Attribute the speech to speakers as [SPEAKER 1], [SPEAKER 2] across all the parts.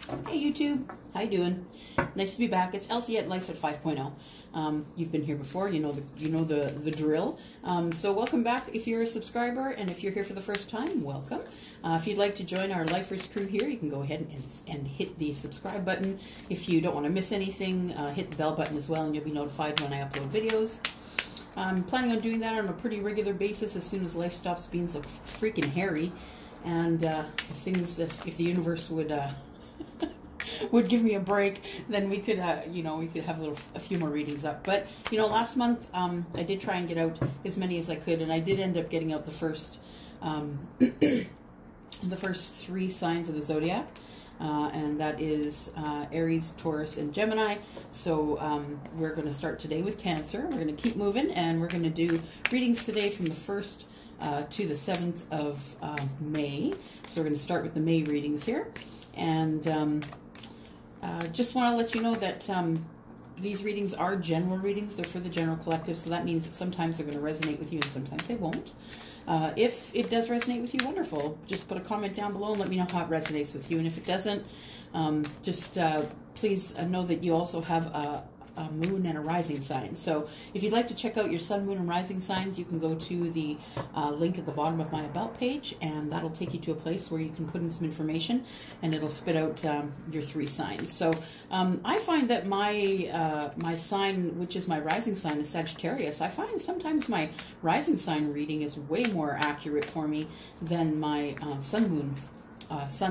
[SPEAKER 1] Hey YouTube, how you doing? Nice to be back. It's Elsie at Life at 5.0. You've been here before, you know the drill. So welcome back if you're a subscriber, and if you're here for the first time, welcome. If you'd like to join our Lifers crew here, you can go ahead and hit the subscribe button. If you don't want to miss anything, hit the bell button as well, and you'll be notified when I upload videos. I'm planning on doing that on a pretty regular basis as soon as life stops being so freaking hairy, and if the universe would give me a break, then we could we could have a few more readings up. But last month I did try and get out as many as I could, and I did end up getting out the first the first 3 signs of the zodiac, and that is Aries, Taurus, and Gemini. So we're going to start today with Cancer. We're going to keep moving, and we're going to do readings today from the 1st to the 7th of May. So we're going to start with the May readings here, and just want to let you know that these readings are general readings. They're for the general collective, so that means that sometimes they're going to resonate with you and sometimes they won't. If it does resonate with you, wonderful. Just put a comment down below and let me know how it resonates with you. And if it doesn't, please know that you also have a moon and a rising sign. So if you'd like to check out your sun, moon, and rising signs, you can go to the link at the bottom of my about page, and that'll take you to a place where you can put in some information, and it'll spit out your 3 signs. So I find that my sign, which is my rising sign, is Sagittarius. I find sometimes my rising sign reading is way more accurate for me than my sun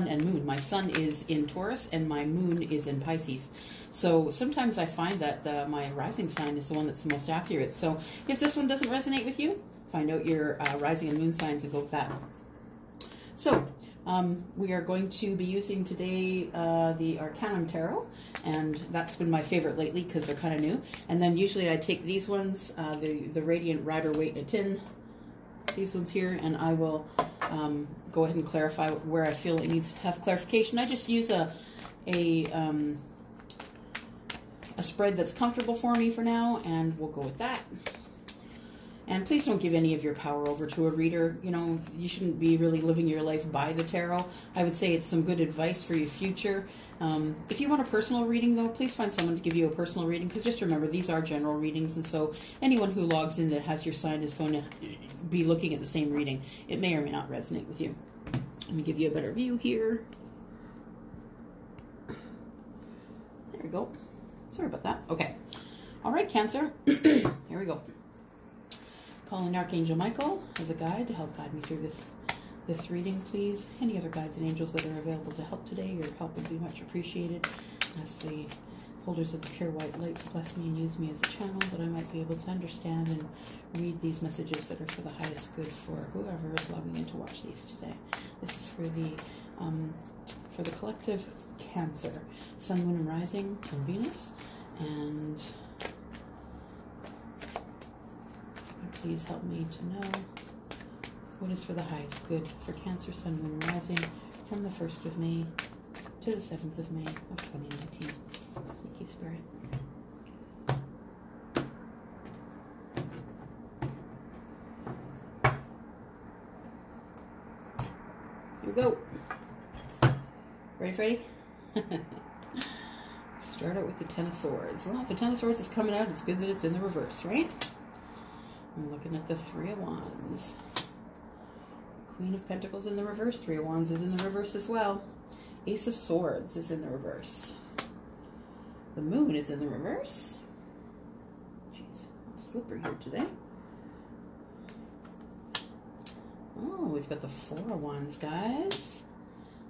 [SPEAKER 1] and moon. My sun is in Taurus and my moon is in Pisces. So sometimes I find that my rising sign is the one that's the most accurate. So if this one doesn't resonate with you, find out your rising and moon signs and go with that. So we are going to be using today the Arcanum Tarot, and that's been my favorite lately because they're kind of new. And then usually I take these ones, the Radiant Rider-Waite in a tin, these ones here, and I will go ahead and clarify where I feel it needs to have clarification. I just use a spread that's comfortable for me for now, and we'll go with that. And please don't give any of your power over to a reader. You shouldn't be really living your life by the tarot. I would say it's some good advice for your future. If you want a personal reading, though, please find someone to give you a personal reading, because just remember, these are general readings, and so anyone who logs in that has your sign is going to be looking at the same reading. It may or may not resonate with you. Let me give you a better view here. There we go. Sorry about that. Okay. All right, Cancer. Here we go. Calling Archangel Michael as a guide to help guide me through this reading, please. Any other guides and angels that are available to help today, your help would be much appreciated. Ask the holders of the pure white light to bless me and use me as a channel, that I might be able to understand and read these messages that are for the highest good for whoever is logging in to watch these today. This is for the collective Cancer, Sun, Moon, and Rising, and Venus. And please help me to know what is for the highest good for Cancer, Sun, Moon, and Rising from the 1st of May to the 7th of May of 2019. Thank you, Spirit. Here we go. Ready, Freddy? Start out with the Ten of Swords. Well, if the Ten of Swords is coming out, it's good that it's in the reverse, right? I'm looking at the 3 of Wands. Queen of Pentacles in the reverse. 3 of Wands is in the reverse as well. Ace of Swords is in the reverse. The Moon is in the reverse. Jeez, I'm slippery here today. Oh, we've got the 4 of Wands, guys.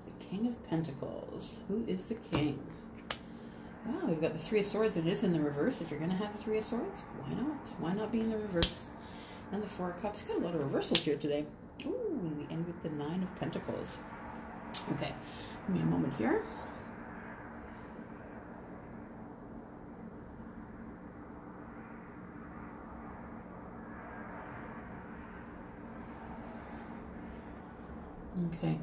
[SPEAKER 1] The King of Pentacles. Who is the King? Wow, we've got the 3 of Swords. It is in the reverse. If you're going to have the 3 of Swords, why not? Why not be in the reverse? And the 4 of Cups. Got a lot of reversals here today. Ooh, and we end with the 9 of Pentacles. Okay, give me a moment here. Okay.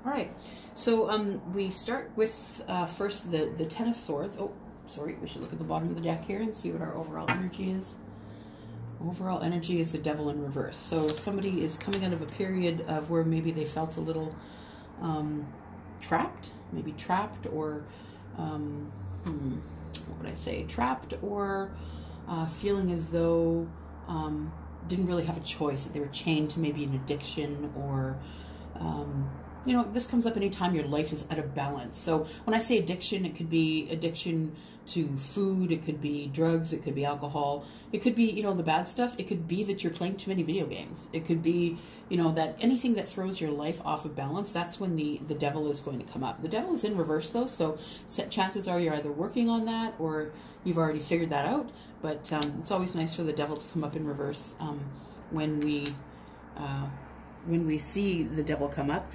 [SPEAKER 1] All right. So we start with first the Ten of Swords. Oh, sorry. We should look at the bottom of the deck here and see what our overall energy is. Overall energy is the Devil in reverse. So somebody is coming out of a period of where maybe they felt a little trapped, maybe trapped, or what would I say? Trapped, or feeling as though didn't really have a choice, that they were chained to maybe an addiction, or you know, this comes up anytime your life is out of balance. So when I say addiction, it could be addiction to food, it could be drugs, it could be alcohol, it could be, you know, the bad stuff. It could be that you're playing too many video games. It could be, you know, that anything that throws your life off of balance, that's when the devil is going to come up. The devil is in reverse though, so chances are you're either working on that or you've already figured that out. But it's always nice for the devil to come up in reverse when we see the devil come up.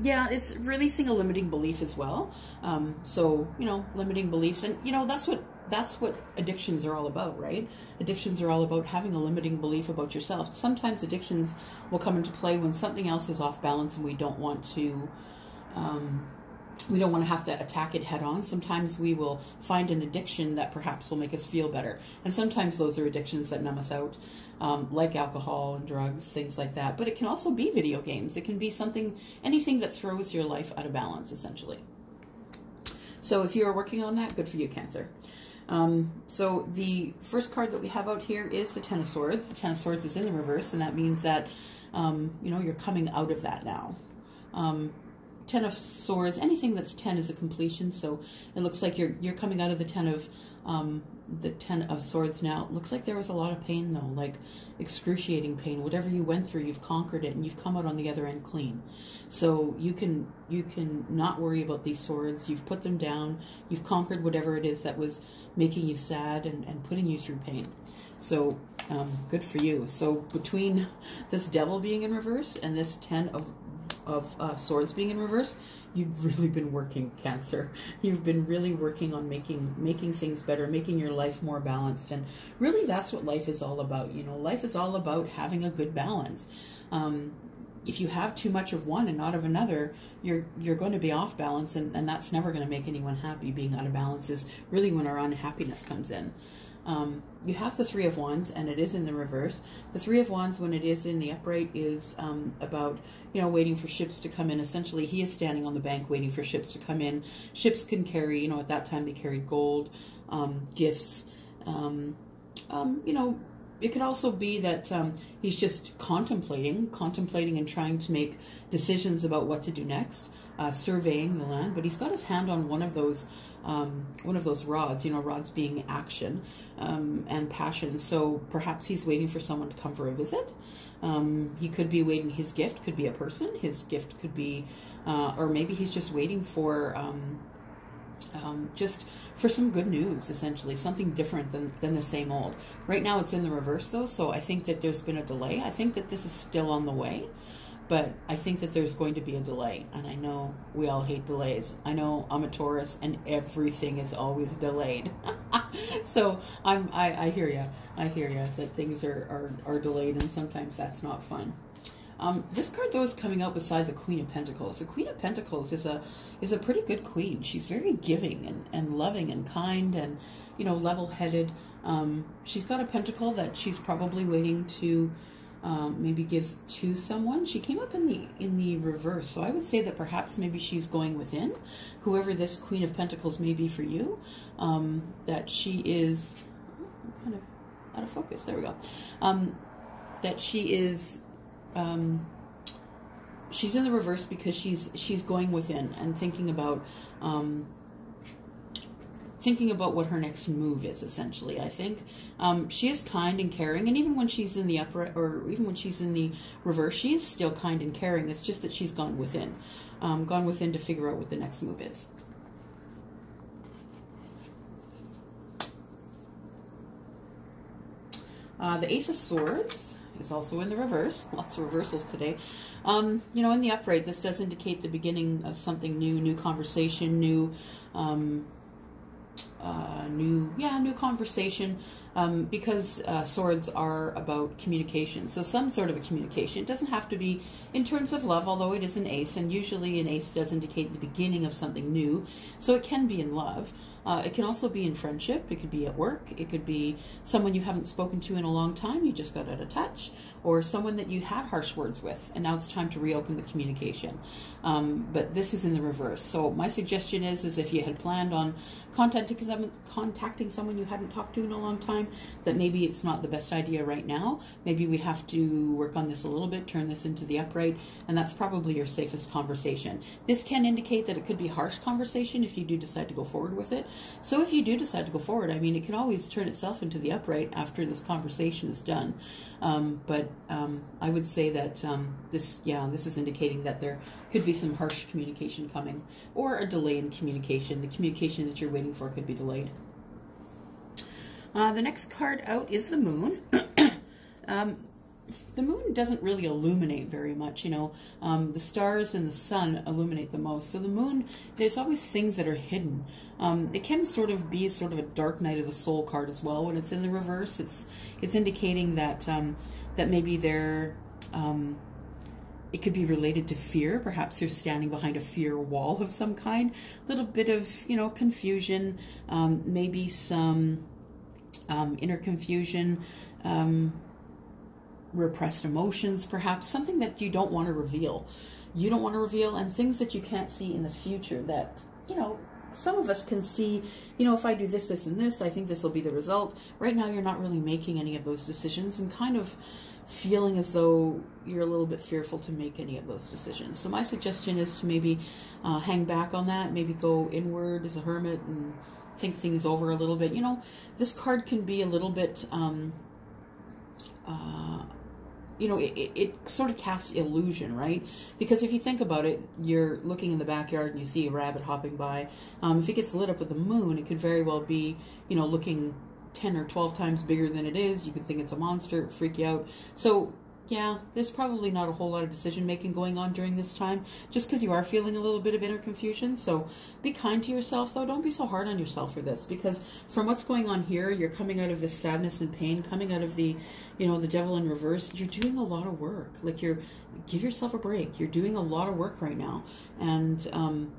[SPEAKER 1] Yeah, it's releasing a limiting belief as well. So, you know, limiting beliefs, and you know, that's what addictions are all about, right? Addictions are all about having a limiting belief about yourself. Sometimes addictions will come into play when something else is off balance and we don't want to have to attack it head on. Sometimes we will find an addiction that perhaps will make us feel better. And sometimes those are addictions that numb us out, like alcohol and drugs, things like that. But it can also be video games. It can be anything that throws your life out of balance, essentially. So if you are working on that, good for you, Cancer. So the first card that we have out here is the Ten of Swords. The Ten of Swords is in the reverse, and that means that, you know, you're coming out of that now. Ten of Swords, anything that's 10 is a completion, so it looks like you're coming out of the Ten of Swords now. It looks like there was a lot of pain though, like excruciating pain. Whatever you went through, you've conquered it and you've come out on the other end clean. So you can not worry about these swords. You've put them down. You've conquered whatever it is that was making you sad and putting you through pain. So good for you. So between this devil being in reverse and this Ten of Swords being in reverse, you've really been working, Cancer. You've been really working on making things better, making your life more balanced, and really that's what life is all about. You know, life is all about having a good balance. If you have too much of one and not of another, you're going to be off balance, and that's never going to make anyone happy. Being out of balance is really when our unhappiness comes in. You have the Three of Wands, and it is in the reverse. The Three of Wands, when it is in the upright, is about, you know, waiting for ships to come in. Essentially, he is standing on the bank waiting for ships to come in. Ships can carry, you know, at that time they carried gold, gifts. You know, it could also be that he's just contemplating and trying to make decisions about what to do next, surveying the land. But he's got his hand on one of those rods, you know, rods being action and passion. So perhaps he's waiting for someone to come for a visit. He could be waiting. His gift could be a person. His gift could be, or maybe he's just waiting for just for some good news, essentially, something different than the same old. Right now it's in the reverse though, so I think that there's been a delay. I think that this is still on the way, but I think that there's going to be a delay, and I know we all hate delays. I know I'm a Taurus, and everything is always delayed. So I hear you. I hear you that things are delayed, and sometimes that's not fun. This card though is coming out beside the Queen of Pentacles. The Queen of Pentacles is a pretty good queen. She's very giving and loving and kind and, you know, level-headed. She's got a pentacle that she's probably waiting to maybe give to someone. She came up in the reverse, so I would say that perhaps maybe she's going within. Whoever this Queen of Pentacles may be for you, that she is kind of out of focus. There we go. That she is. She's in the reverse because she's going within and thinking about what her next move is, essentially. I think she is kind and caring, and even when she's in the upright, or even when she's in the reverse, she's still kind and caring. It's just that she's gone within to figure out what the next move is. The Ace of Swords is also in the reverse. Lots of reversals today. You know, in the upright, this does indicate the beginning of something new conversation, new conversation, because swords are about communication. So some sort of a communication. It doesn't have to be in terms of love, although it is an ace, and usually an ace does indicate the beginning of something new. So it can be in love. It can also be in friendship. It could be at work. It could be someone you haven't spoken to in a long time. You just got out of touch, or someone that you had harsh words with, and now it's time to reopen the communication. But this is in the reverse. So my suggestion is if you had planned on contacting someone you hadn't talked to in a long time, that maybe it's not the best idea right now. Maybe we have to work on this a little bit, turn this into the upright, and that's probably your safest conversation. This can indicate that it could be harsh conversation if you do decide to go forward with it. So if you do decide to go forward, I mean, it can always turn itself into the upright after this conversation is done. But I would say that this is indicating that there could be some harsh communication coming, or a delay in communication. The communication that you're waiting for could be delayed. The next card out is the Moon. The Moon doesn't really illuminate very much, you know. The stars and the sun illuminate the most. So the Moon, there's always things that are hidden. It can sort of be sort of a dark night of the soul card as well. When it's in the reverse, it's indicating that that maybe there, it could be related to fear. Perhaps you're standing behind a fear wall of some kind. A little bit of, you know, confusion, maybe some inner confusion, repressed emotions, perhaps something that you don't want to reveal. You don't want to reveal, and things that you can't see in the future that, you know, some of us can see, you know, if I do this, this, and this, I think this will be the result. Right now, you're not really making any of those decisions and kind of feeling as though you're a little bit fearful to make any of those decisions. So my suggestion is to maybe hang back on that, maybe go inward as a hermit and think things over a little bit. You know, this card can be a little bit, you know, it sort of casts illusion, right? Because if you think about it, you're looking in the backyard and you see a rabbit hopping by. If it gets lit up with the moon, it could very well be, you know, looking 10 or 12 times bigger than it is. You could think it's a monster, it freak you out. So yeah, there's probably not a whole lot of decision making going on during this time, just because you are feeling a little bit of inner confusion. So be kind to yourself, though. Don't be so hard on yourself for this, because from what's going on here, you're coming out of this sadness and pain, coming out of the, you know, the devil in reverse. You're doing a lot of work. Like, give yourself a break. You're doing a lot of work right now. And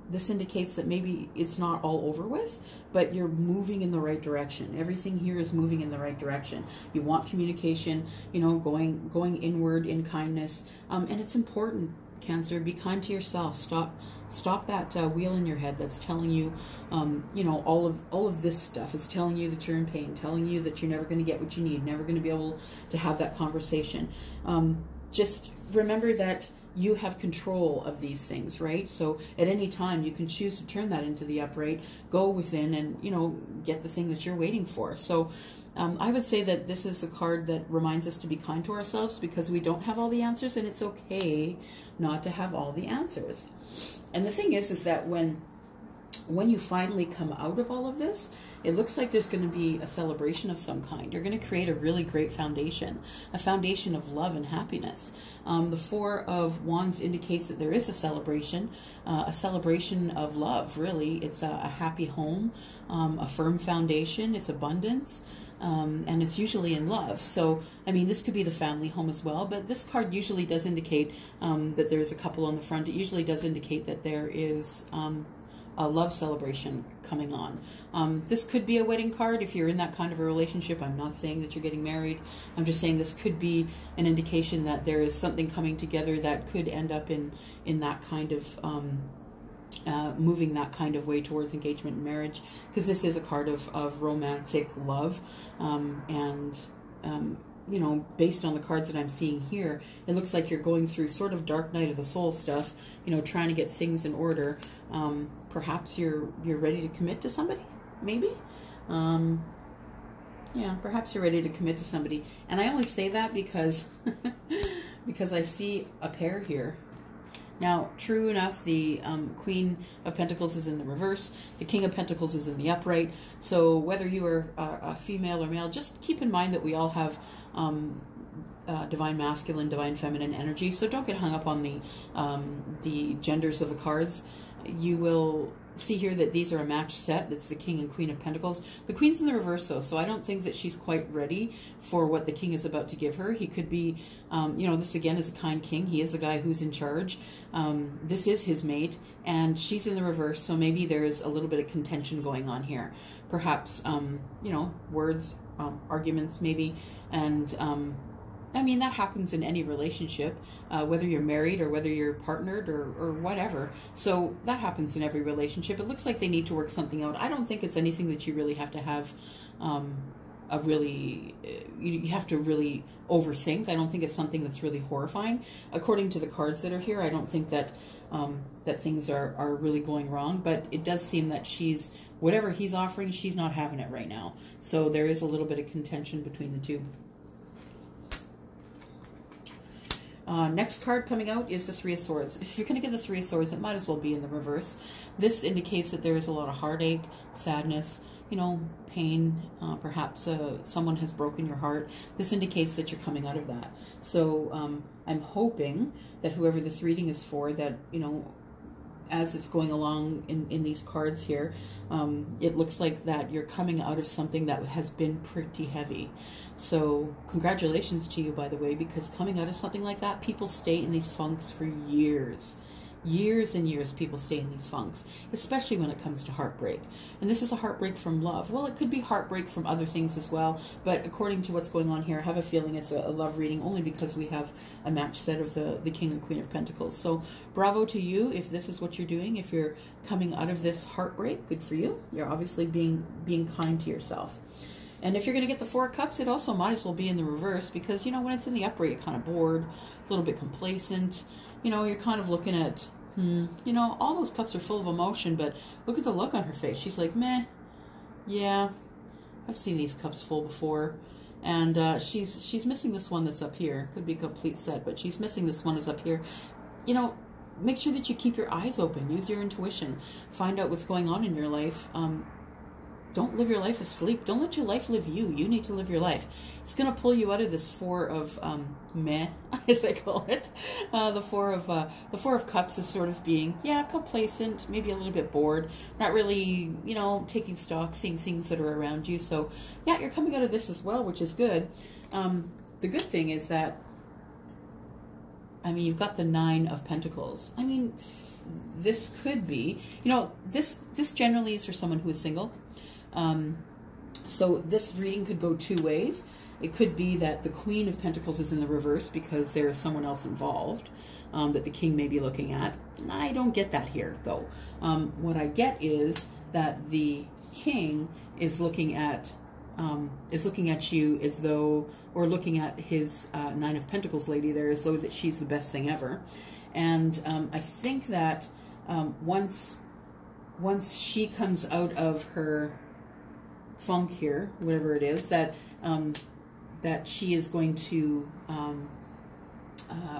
[SPEAKER 1] this indicates that maybe it's not all over with, but you're moving in the right direction. Everything here is moving in the right direction. You want communication, you know, going inward in kindness. And it's important, Cancer, be kind to yourself. Stop that wheel in your head that's telling you, you know, all of this stuff. It's telling you that you're in pain, telling you that you're never going to get what you need, never going to be able to have that conversation. Just remember that you have control of these things, right? So at any time you can choose to turn that into the upright, go within and, you know, get the thing that you're waiting for. So I would say that this is the card that reminds us to be kind to ourselves, because we don't have all the answers, and it's okay not to have all the answers. And the thing is that when you finally come out of all of this, it looks like there's going to be a celebration of some kind. You're going to create a really great foundation, a foundation of love and happiness. The Four of Wands indicates that there is a celebration of love, really. It's a happy home, a firm foundation, it's abundance, and it's usually in love. So, I mean, this could be the family home as well, but this card usually does indicate that there's a couple on the front. It usually does indicate that there is a love celebration coming on. This could be a wedding card if you're in that kind of a relationship. I'm not saying that you're getting married. I'm just saying this could be an indication that there is something coming together that could end up in that kind of moving that kind of way towards engagement and marriage, because this is a card of romantic love, and you know, based on the cards that I'm seeing here, it looks like you're going through sort of dark night of the soul stuff, you know, trying to get things in order. Perhaps you're ready to commit to somebody, maybe. Yeah, perhaps you're ready to commit to somebody. And I only say that because because I see a pair here. Now, true enough, the Queen of Pentacles is in the reverse. The King of Pentacles is in the upright. So whether you are a female or male, just keep in mind that we all have divine masculine, divine feminine energy. So don't get hung up on the genders of the cards. You will see here that these are a matched set. It's the King and Queen of Pentacles. The Queen's in the reverse, though, so I don't think that she's quite ready for what the King is about to give her. He could be, you know, this again is a kind king. He is the guy who's in charge. This is his mate, and she's in the reverse, so maybe there's a little bit of contention going on here. Perhaps, you know, words, arguments maybe, and I mean, that happens in any relationship, whether you're married or whether you're partnered or whatever. So that happens in every relationship. It looks like they need to work something out. I don't think it's anything that you really have to have you have to really overthink. I don't think it's something that's really horrifying. According to the cards that are here, I don't think that that things are really going wrong, but it does seem that whatever he's offering, she's not having it right now. So there is a little bit of contention between the two. Next card coming out is the Three of Swords. If you're going to get the Three of Swords, it might as well be in the reverse. This indicates that there is a lot of heartache, sadness, you know, pain. Perhaps someone has broken your heart. This indicates that you're coming out of that. So I'm hoping that whoever this reading is for, that, you know, as it's going along in these cards here, it looks like that you're coming out of something that has been pretty heavy. So congratulations to you, by the way, because coming out of something like that, people stay in these funks for years. Years and years people stay in these funks, especially when it comes to heartbreak. And this is a heartbreak from love. Well, it could be heartbreak from other things as well, but according to what's going on here, I have a feeling it's a love reading only because we have a match set of the King and Queen of Pentacles. So bravo to you if this is what you're doing. If you're coming out of this heartbreak, good for you. You're obviously being kind to yourself. And if you're going to get the Four of Cups, it also might as well be in the reverse, because, you know, when it's in the upright, you're kind of bored, a little bit complacent. You know, you're kind of looking at, you know, all those cups are full of emotion, but look at the look on her face. She's like, meh, yeah, I've seen these cups full before. And she's missing this one that's up here. Could be a complete set, but she's missing this one that's up here. You know, make sure that you keep your eyes open. Use your intuition. Find out what's going on in your life. Don't live your life asleep. Don't let your life live you. You need to live your life. It's going to pull you out of this Four of meh, as I call it. The Four of Cups is sort of being, yeah, complacent, maybe a little bit bored, not really, you know, taking stock, seeing things that are around you. So yeah, you're coming out of this as well, which is good. The good thing is that, I mean, you've got the Nine of Pentacles. I mean, this could be, you know, this generally is for someone who is single. So this reading could go two ways. It could be that the Queen of Pentacles is in the reverse because there is someone else involved that the King may be looking at. I don't get that here, though. What I get is that the King is looking at you as though, or looking at his Nine of Pentacles lady there as though that she's the best thing ever. And I think that once she comes out of her funk here, whatever it is, that that she is going to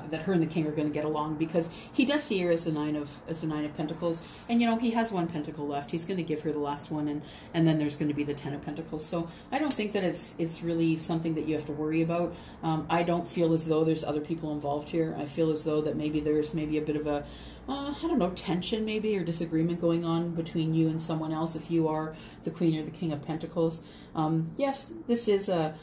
[SPEAKER 1] that her and the King are going to get along, because he does see her as the Nine of Pentacles, and you know, he has one pentacle left. He's going to give her the last one, and then there's going to be the Ten of Pentacles. So I don't think that it's really something that you have to worry about. I don't feel as though there's other people involved here. I feel as though that there's maybe a bit of a I don't know, tension maybe, or disagreement going on between you and someone else if you are the Queen or the King of Pentacles. Yes, this is a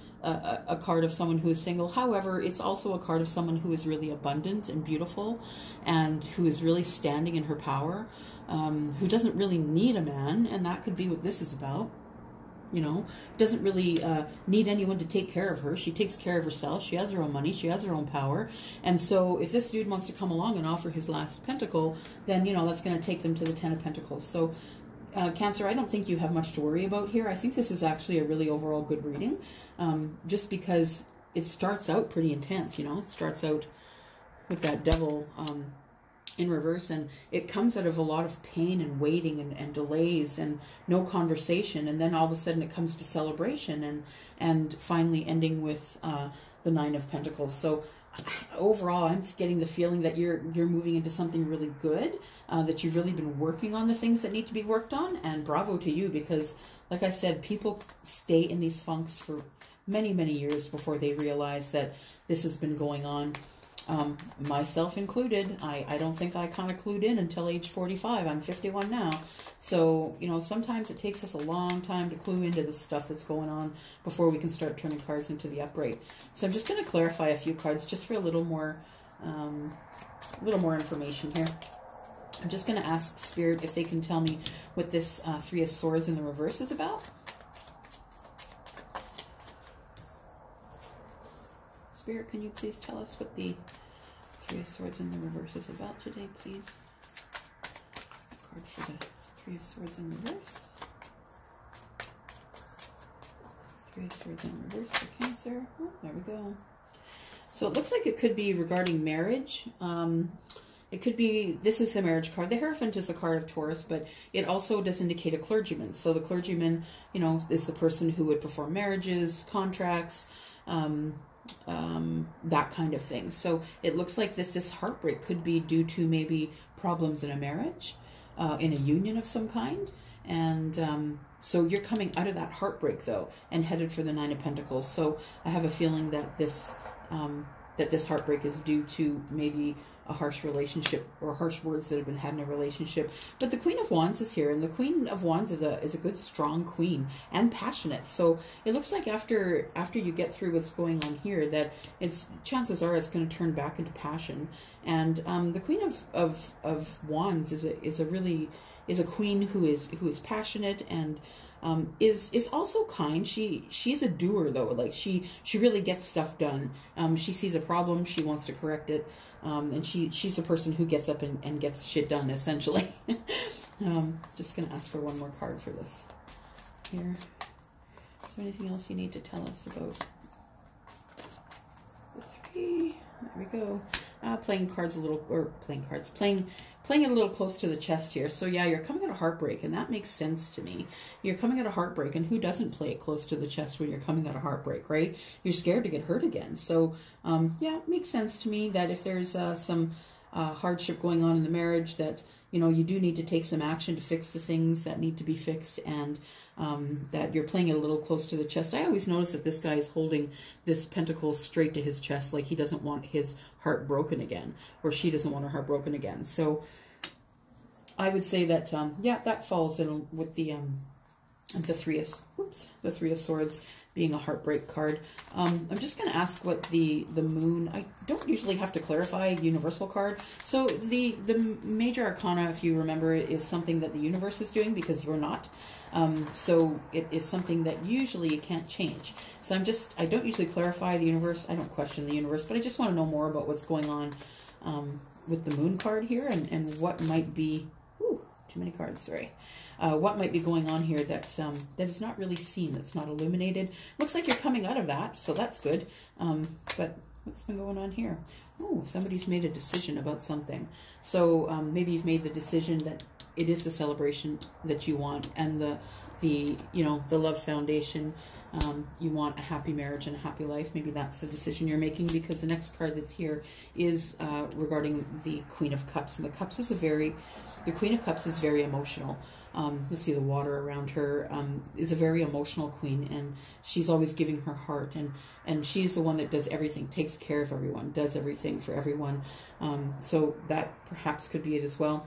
[SPEAKER 1] card of someone who is single. However, it's also a card of someone who is really abundant and beautiful, and who is really standing in her power, who doesn't really need a man, and that could be what this is about. You know, doesn't really need anyone to take care of her. She takes care of herself. She has her own money. She has her own power. And so if this dude wants to come along and offer his last pentacle, then, you know, that's going to take them to the Ten of Pentacles. So Cancer, I don't think you have much to worry about here. I think this is actually a really overall good reading, just because it starts out pretty intense, you know. It starts out with that Devil in reverse, and it comes out of a lot of pain and waiting and delays and no conversation, and then all of a sudden it comes to celebration and finally ending with the Nine of Pentacles. So overall, I'm getting the feeling that you're moving into something really good, that you've really been working on the things that need to be worked on, and bravo to you, because like I said, people stay in these funks for many, many years before they realize that this has been going on. Myself included. I don't think I kind of clued in until age 45. I'm 51 now. So, you know, sometimes it takes us a long time to clue into the stuff that's going on before we can start turning cards into the upright. So I'm just going to clarify a few cards just for a little more information here. I'm just going to ask Spirit if they can tell me what this Three of Swords in the reverse is about. Spirit, can you please tell us what the Three of Swords in the reverse is about today, please? A card for the Three of Swords in reverse. Three of Swords in reverse for Cancer. Oh, there we go. So it looks like it could be regarding marriage. It could be, this is the marriage card. The Hierophant is the card of Taurus, but it also does indicate a clergyman. So the clergyman, you know, is the person who would perform marriages, contracts, that kind of thing. So it looks like this heartbreak could be due to maybe problems in a marriage, in a union of some kind. And so you're coming out of that heartbreak, though, and headed for the Nine of Pentacles. So I have a feeling that this heartbreak is due to maybe a harsh relationship or harsh words that have been had in a relationship. But the Queen of Wands is here, and the Queen of Wands is a good, strong queen and passionate. So it looks like after you get through what's going on here, that chances are it's going to turn back into passion. And the Queen of Wands is a queen who is passionate and is also kind. She's a doer, though. Like she really gets stuff done. She sees a problem, she wants to correct it, and she's a person who gets up and gets shit done, essentially. Just gonna ask for one more card for this here. Is there anything else you need to tell us about the three? There we go. Playing cards a little, or playing cards, playing it a little close to the chest here. So yeah, you're coming out of heartbreak, and that makes sense to me. You're coming out of heartbreak, and who doesn't play it close to the chest when you're coming out of heartbreak, right? You're scared to get hurt again. So yeah, it makes sense to me that if there's some hardship going on in the marriage, that, you know, you do need to take some action to fix the things that need to be fixed, and that you're playing it a little close to the chest. I always notice that this guy is holding this pentacle straight to his chest, like he doesn't want his heart broken again, or she doesn't want her heart broken again. So I would say that, yeah, that falls in with the Three of Swords being a heartbreak card. I'm just going to ask what the moon, I don't usually have to clarify universal card. So the major arcana, if you remember, is something that the universe is doing because you're not. So it is something that usually you can't change. So I don't usually clarify the universe. I don't question the universe, but I just want to know more about what's going on with the moon card here, and what might be, too many cards, sorry. What might be going on here that is not really seen, that's not illuminated. Looks like you're coming out of that, so that's good. But what's been going on here? Oh, somebody's made a decision about something. So maybe you've made the decision that it is the celebration that you want, and the love foundation. You want a happy marriage and a happy life. Maybe that's the decision you're making, because the next card that's here is regarding the Queen of Cups, and the Queen of Cups is very emotional. Let's see, the water around her is a very emotional queen, and she's always giving her heart, and she's the one that does everything, takes care of everyone, does everything for everyone. So that perhaps could be it as well.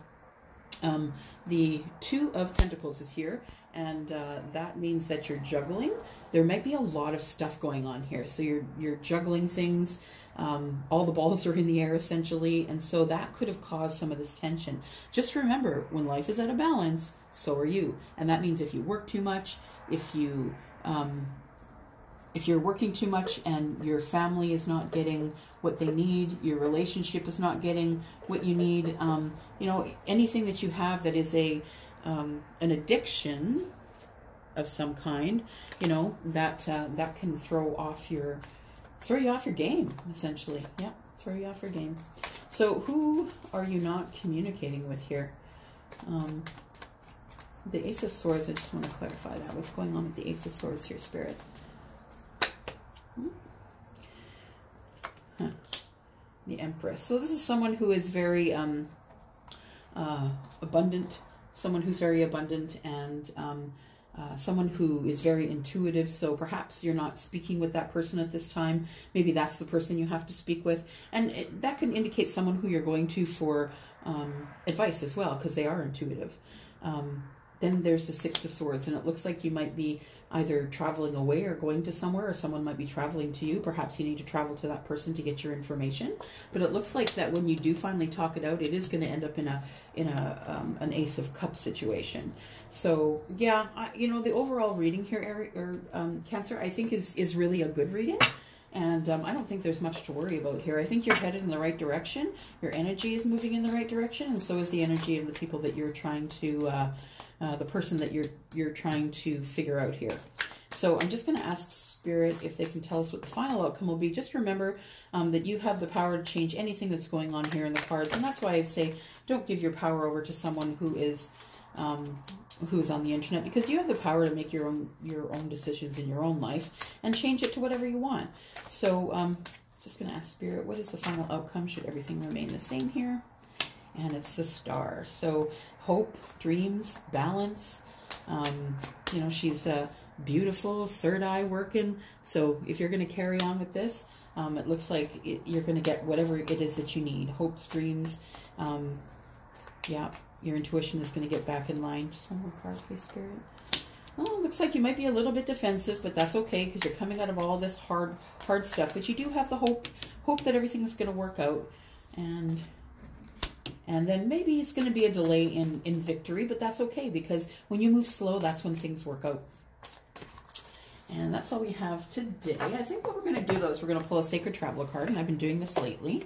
[SPEAKER 1] The Two of Pentacles is here, and that means that you're juggling. There might be a lot of stuff going on here, so you're juggling things. All the balls are in the air, essentially, and so that could have caused some of this tension. Just remember, when life is out of balance, so are you, and that means if you work too much, if you're working too much and your family is not getting what they need, your relationship is not getting what you need, anything that you have that is an addiction of some kind, that can throw you off your game, essentially. Yeah, throw you off your game. So who are you not communicating with here? The Ace of Swords, I just want to clarify that. What's going on with the Ace of Swords here, Spirit? The Empress. So this is someone who is very abundant, someone who's very abundant and someone who is very intuitive, so perhaps you're not speaking with that person at this time. Maybe that's the person you have to speak with. And that can indicate someone who you're going to for advice as well, because they are intuitive. Then there's the Six of Swords, and it looks like you might be either traveling away or going to somewhere, or someone might be traveling to you. Perhaps you need to travel to that person to get your information. But it looks like that when you do finally talk it out, it is going to end up in an Ace of Cups situation. So yeah, the overall reading here, Cancer, I think is really a good reading. And I don't think there's much to worry about here. I think you're headed in the right direction. Your energy is moving in the right direction, and so is the energy of the people that you're trying to, the person that you're trying to figure out here. So I'm just going to ask Spirit if they can tell us what the final outcome will be. Just remember that you have the power to change anything that's going on here in the cards, and that's why I say don't give your power over to someone who is who's on the internet, because you have the power to make your own decisions in your own life and change it to whatever you want. So just going to ask Spirit, what is the final outcome? Should everything remain the same here? And it's the Star. So hope, dreams, balance. She's beautiful, third eye working. So if you're going to carry on with this, it looks like you're going to get whatever it is that you need. Hopes, dreams. Yeah, your intuition is going to get back in line. Just one more card, please, Spirit. Oh, it looks like you might be a little bit defensive, but that's okay, because you're coming out of all this hard stuff. But you do have the hope that everything is going to work out. And then maybe it's going to be a delay in victory, but that's okay, because when you move slow, that's when things work out. And that's all we have today. I think what we're going to do, though, is we're going to pull a Sacred Traveler card, and I've been doing this lately.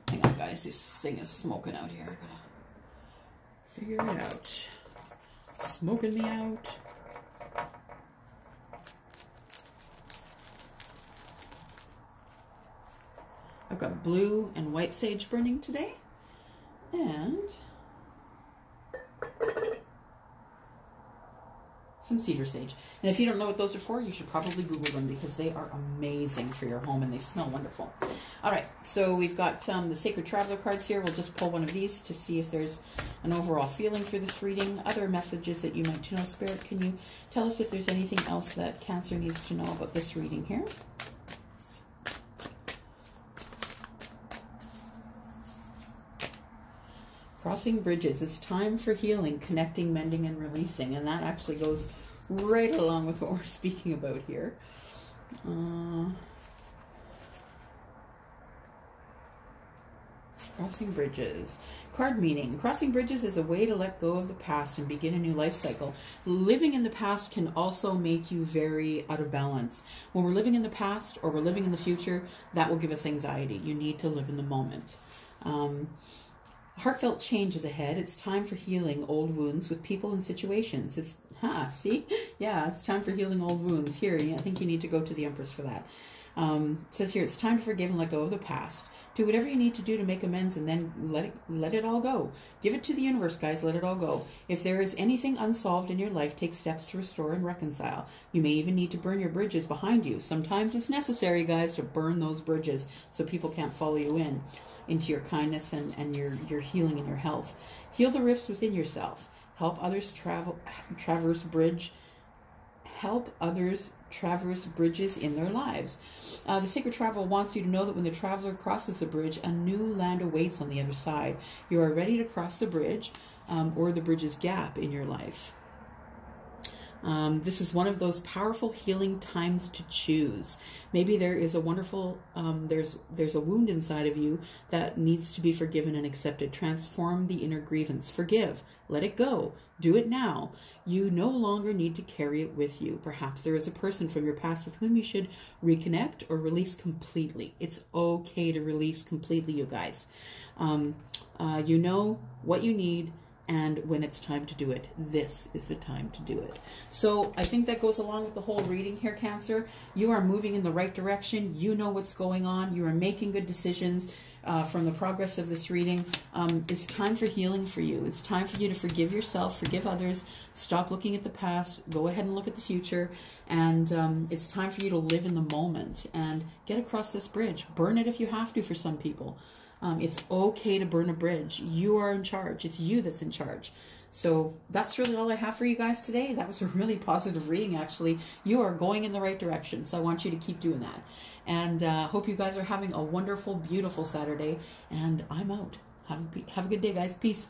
[SPEAKER 1] Hang on, guys. This thing is smoking out here. I got to figure it out. Smoking me out. I've got blue and white sage burning today. And some cedar sage. And if you don't know what those are for, you should probably Google them, because they are amazing for your home and they smell wonderful. All right, so we've got the Sacred Traveler cards here. We'll just pull one of these to see if there's an overall feeling for this reading. Other messages that you might know. Spirit, can you tell us if there's anything else that Cancer needs to know about this reading here? Crossing bridges. It's time for healing, connecting, mending, and releasing. And that actually goes right along with what we're speaking about here. Crossing bridges. Card meaning. Crossing bridges is a way to let go of the past and begin a new life cycle. Living in the past can also make you very out of balance. When we're living in the past or we're living in the future, that will give us anxiety. You need to live in the moment. Heartfelt change is ahead. It's time for healing old wounds with people and situations. It's, see? Yeah, it's time for healing old wounds. Here, I think you need to go to the Empress for that. It says here, it's time to forgive and let go of the past. Do whatever you need to do to make amends, and then let it all go. Give it to the universe, guys. Let it all go. If there is anything unsolved in your life, take steps to restore and reconcile. You may even need to burn your bridges behind you. Sometimes it's necessary, guys, to burn those bridges so people can't follow you into your kindness and your healing and your health. Heal the rifts within yourself. Help others traverse bridges in their lives. The Sacred Traveler wants you to know that when the traveler crosses the bridge, a new land awaits on the other side. You are ready to cross the bridge or the bridge's gap in your life. This is one of those powerful healing times to choose. Maybe there is a wonderful, there's a wound inside of you that needs to be forgiven and accepted. Transform the inner grievance. Forgive. Let it go. Do it now. You no longer need to carry it with you. Perhaps there is a person from your past with whom you should reconnect or release completely. It's okay to release completely, you guys. You know what you need. And when it's time to do it, this is the time to do it. So I think that goes along with the whole reading here, Cancer. You are moving in the right direction. You know what's going on. You are making good decisions from the progress of this reading. It's time for healing for you. It's time for you to forgive yourself, forgive others, stop looking at the past, go ahead and look at the future. And it's time for you to live in the moment and get across this bridge. Burn it if you have to for some people. It's okay to burn a bridge. You are in charge. It's you that's in charge. So that's really all I have for you guys today. That was a really positive reading, actually. You are going in the right direction, so I want you to keep doing that. And hope you guys are having a wonderful, beautiful Saturday. And I'm out. Have a good day, guys. Peace.